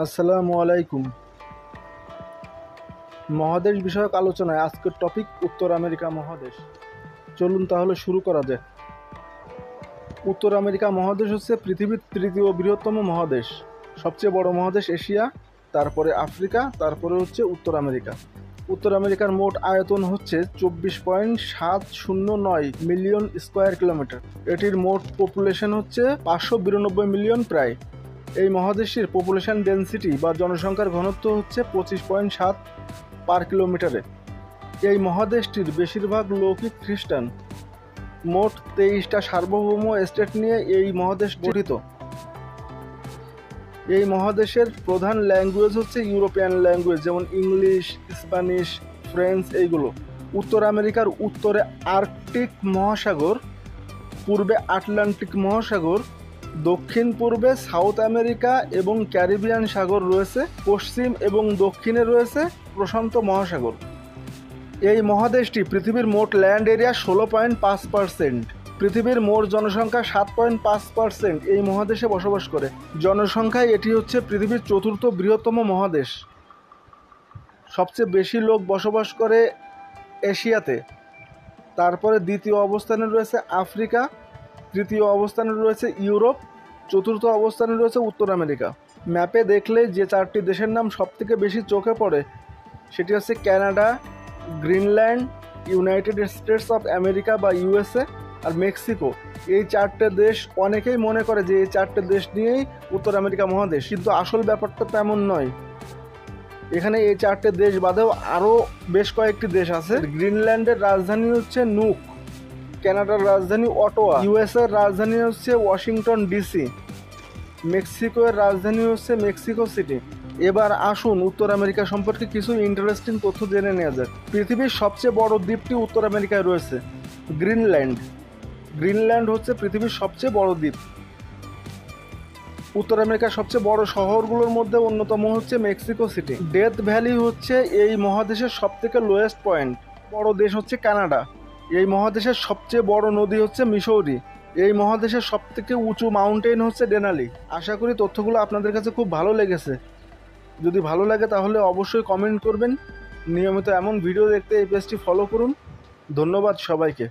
আসসালামু আলাইকুম। মহাদেশ বিষয়ক আলোচনায় আজকের টপিক উত্তর আমেরিকা মহাদেশ। চলুন তাহলে শুরু করা যাক। উত্তর আমেরিকা মহাদেশ হচ্ছে পৃথিবীর তৃতীয় বৃহত্তম মহাদেশ। সবচেয়ে বড় মহাদেশ এশিয়া, তারপরে আফ্রিকা, তারপরে হচ্ছে উত্তর আমেরিকা। উত্তর আমেরিকার মোট আয়তন হচ্ছে 24.709 মিলিয়ন স্কোয়ার কিলোমিটার। এটির মোট পপুলেশন হচ্ছে 592 মিলিয়ন প্রায়। এই মহাদেশটির পপুলেশন ডেনসিটি বা জনসংখ্যার ঘনত্ব হচ্ছে 25.7 পার কিলোমিটারে। এই মহাদেশটির বেশিরভাগ লোকই খ্রিস্টান। মোট 23টা সার্বভৌম স্টেট নিয়ে এই মহাদেশ গঠিত। এই মহাদেশের প্রধান ল্যাঙ্গুয়েজ হচ্ছে ইউরোপিয়ান ল্যাঙ্গুয়েজ, যেমন ইংলিশ, স্প্যানিশ, ফ্রেঞ্চ এইগুলো। উত্তর আমেরিকার উত্তরে আর্কটিক মহাসাগর, পূর্বে আটলান্টিক মহাসাগর, দক্ষিণ পূর্বে সাউথ আমেরিকা এবং ক্যারিবিয়ান সাগর রয়েছে, পশ্চিম এবং দক্ষিণে রয়েছে প্রশান্ত মহাসাগর। এই মহাদেশটি পৃথিবীর মোট ল্যান্ড এরিয়া 16.5%। পৃথিবীর মোট জনসংখ্যা 7.5% এই মহাদেশে বসবাস করে। জনসংখ্যায় এটি হচ্ছে পৃথিবীর চতুর্থ বৃহত্তম মহাদেশ। সবচেয়ে বেশি লোক বসবাস করে এশিয়াতে, তারপরে দ্বিতীয় অবস্থানে রয়েছে আফ্রিকা, তৃতীয় অবস্থানে রয়েছে ইউরোপ, চতুর্থ অবস্থানে রয়েছে উত্তর আমেরিকা। ম্যাপে দেখলে যে চারটি দেশের নাম সবথেকে বেশি চোখে পড়ে সেটি হচ্ছে Canada, Greenland, United states of America বা ইউএসএ আর মেক্সিকো। এই চারটে দেশ অনেকেই মনে করে যে এই চারটে দেশ নিয়েই উত্তর আমেরিকা মহাদেশ, কিন্তু আসল ব্যাপারটা তেমন নয়। এখানে এই চারটে দেশ বাদেও আরও বেশ কয়েকটি দেশ আছে। গ্রিনল্যান্ডের রাজধানী হচ্ছে নুক, কানাডার রাজধানী অটোয়া, ইউএসএর রাজধানী হচ্ছে ওয়াশিংটন ডিসি, মেক্সিকোর রাজধানী হচ্ছে মেক্সিকো সিটি। এবার আসুন উত্তর আমেরিকা সম্পর্কে কিছু ইন্টারেস্টিং তথ্য জেনে নেওয়া যাক। পৃথিবীর সবচেয়ে বড় দ্বীপটি উত্তর আমেরিকায় রয়েছে, গ্রিনল্যান্ড। গ্রিনল্যান্ড হচ্ছে পৃথিবীর সবচেয়ে বড় দ্বীপ। উত্তর আমেরিকার সবচেয়ে বড় শহরগুলোর মধ্যে অন্যতম হচ্ছে মেক্সিকো সিটি। ডেথ ভ্যালি হচ্ছে এই মহাদেশের সবথেকে লোয়েস্ট পয়েন্ট। বড় দেশ হচ্ছে কানাডা। এই মহাদেশের সবচেয়ে বড় নদী হচ্ছে মিসৌরি। এই মহাদেশের সবথেকে উঁচু মাউন্টেন হচ্ছে ডেনালি। আশা করি তথ্যগুলো আপনাদের কাছে খুব ভালো লেগেছে। যদি ভালো লাগে তাহলে অবশ্যই কমেন্ট করবেন। নিয়মিত এমন ভিডিও দেখতে এই পেজটি ফলো করুন। ধন্যবাদ সবাইকে।